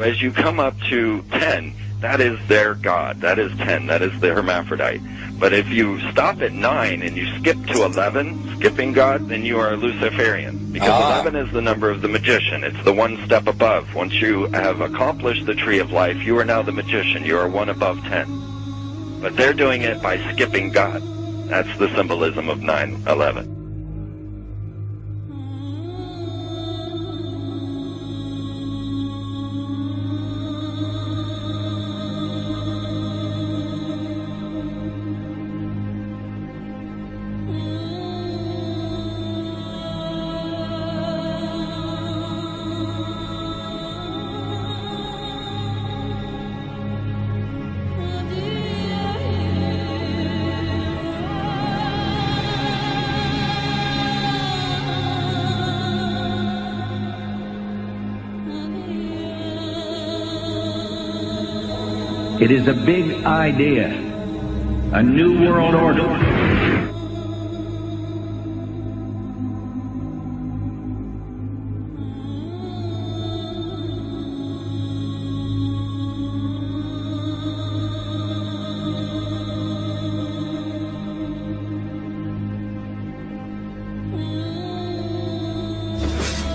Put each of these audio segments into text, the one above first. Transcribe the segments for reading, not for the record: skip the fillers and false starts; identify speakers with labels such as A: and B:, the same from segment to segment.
A: As you come up to 10, that is their god. That is 10. That is the hermaphrodite. But if you stop at 9 and you skip to 11, skipping God, then you are a Luciferian. Because 11 is the number of the magician. It's the one step above. Once you have accomplished the tree of life, you are now the magician. You are one above 10. But they're doing it by skipping God. That's the symbolism of 9/11.
B: It is a big idea, a new world order.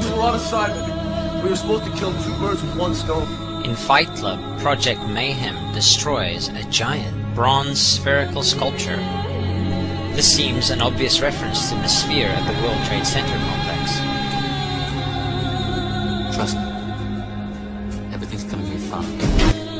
C: We were on assignment. We were supposed to kill 2 birds with 1 stone.
D: In Fight Club, Project Mayhem destroys a giant bronze spherical sculpture. This seems an obvious reference to the sphere at the World Trade Center complex.
E: Trust me. Everything's gonna be fine.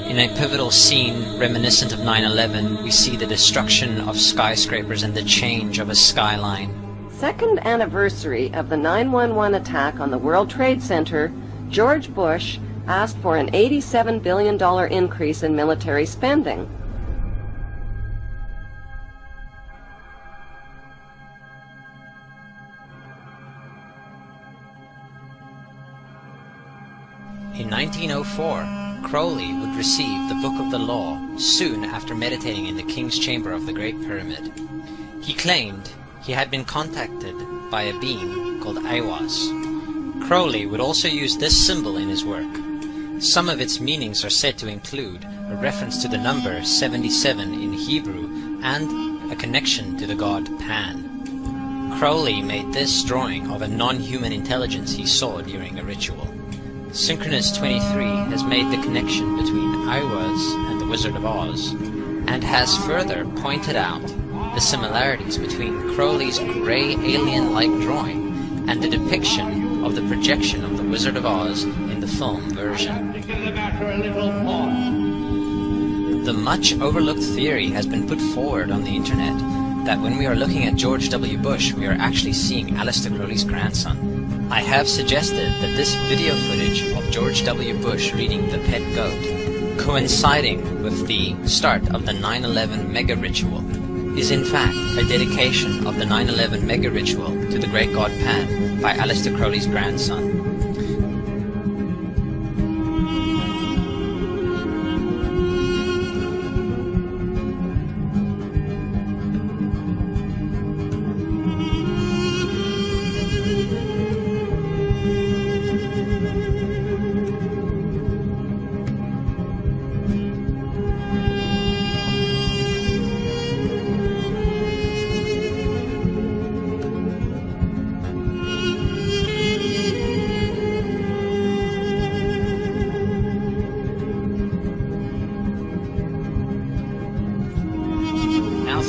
D: In a pivotal scene reminiscent of 9/11, we see the destruction of skyscrapers and the change of a skyline.
F: Second anniversary of the 9/11 attack on the World Trade Center, George Bush asked for an $87 billion increase in military spending.
D: In 1904, Crowley would receive the Book of the Law soon after meditating in the King's Chamber of the Great Pyramid. He claimed he had been contacted by a being called Aiwass. Crowley would also use this symbol in his work. Some of its meanings are said to include a reference to the number 77 in Hebrew and a connection to the god Pan. Crowley made this drawing of a non-human intelligence he saw during a ritual. Synchronous 23 has made the connection between Aiwass and the Wizard of Oz, and has further pointed out the similarities between Crowley's grey alien-like drawing and the depiction of the projection of the Wizard of Oz in the film version. The much overlooked theory has been put forward on the internet that when we are looking at George W. Bush, we are actually seeing Aleister Crowley's grandson. I have suggested that this video footage of George W. Bush reading The Pet Goat, coinciding with the start of the 9/11 mega ritual, is in fact a dedication of the 9/11 mega ritual to the great god Pan by Aleister Crowley's grandson.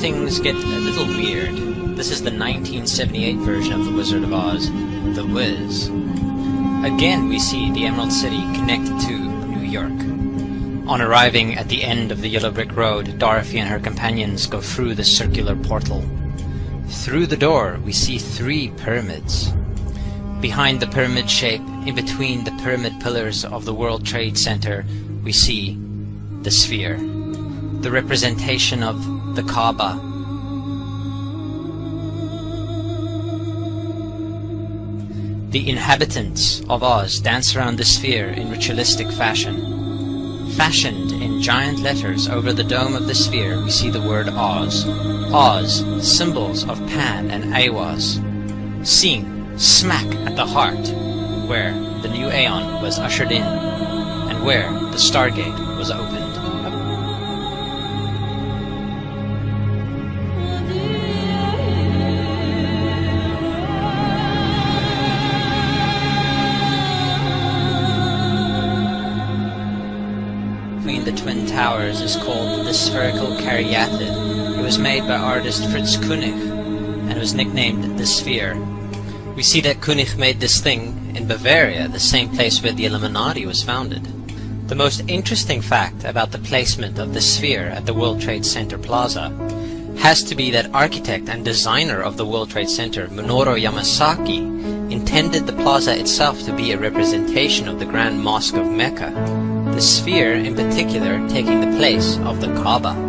D: Things get a little weird. This is the 1978 version of The Wizard of Oz, The Wiz. Again we see the Emerald City connected to New York. On arriving at the end of the Yellow Brick Road, Dorothy and her companions go through the circular portal. Through the door we see 3 pyramids. Behind the pyramid shape, in between the pyramid pillars of the World Trade Center, we see the sphere, the representation of the Kaaba. The inhabitants of Oz dance around the sphere in ritualistic fashion. Fashioned in giant letters over the dome of the sphere, we see the word Oz. Oz, symbols of Pan and Aiwass, seen smack at the heart, where the new Aeon was ushered in, and and where the Stargate was opened. Between the Twin Towers is called the Spherical Caryatid. It was made by artist Fritz Koenig and was nicknamed the Sphere. We see that Koenig made this thing in Bavaria, the same place where the Illuminati was founded. The most interesting fact about the placement of the Sphere at the World Trade Center Plaza has to be that architect and designer of the World Trade Center, Minoru Yamasaki, intended the plaza itself to be a representation of the Grand Mosque of Mecca, the Sphere in particular taking the place of the Kaaba.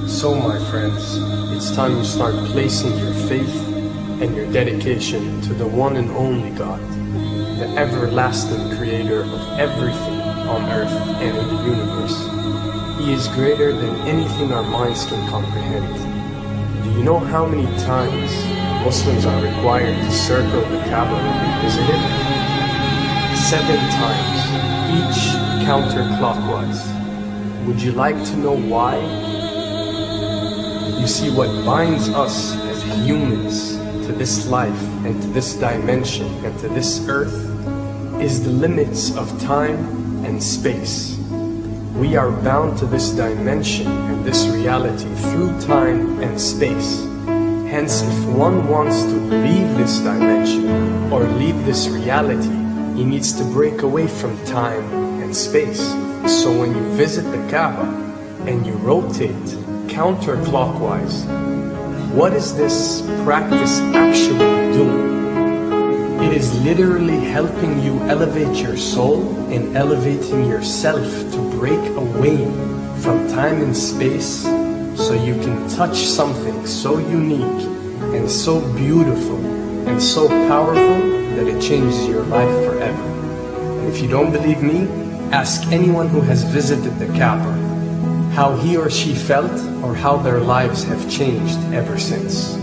G: So, my friends, it's time you start placing your faith and your dedication to the one and only God, the everlasting creator of everything on earth and in the universe. He is greater than anything our minds can comprehend. Do you know how many times Muslims are required to circle the Kaaba when they visit it? 7 times, each counterclockwise. Would you like to know why? You see, what binds us as humans to this life and to this dimension and to this earth is the limits of time and space. We are bound to this dimension and this reality through time and space. Hence, if one wants to leave this dimension or leave this reality, he needs to break away from time and space. So when you visit the Kaaba and you rotate counterclockwise, what is this practice actually doing? It is literally helping you elevate your soul and elevating yourself to break away from time and space so you can touch something so unique and so beautiful and so powerful that it changes your life forever. And if you don't believe me, ask anyone who has visited the Kaaba how he or she felt or how their lives have changed ever since.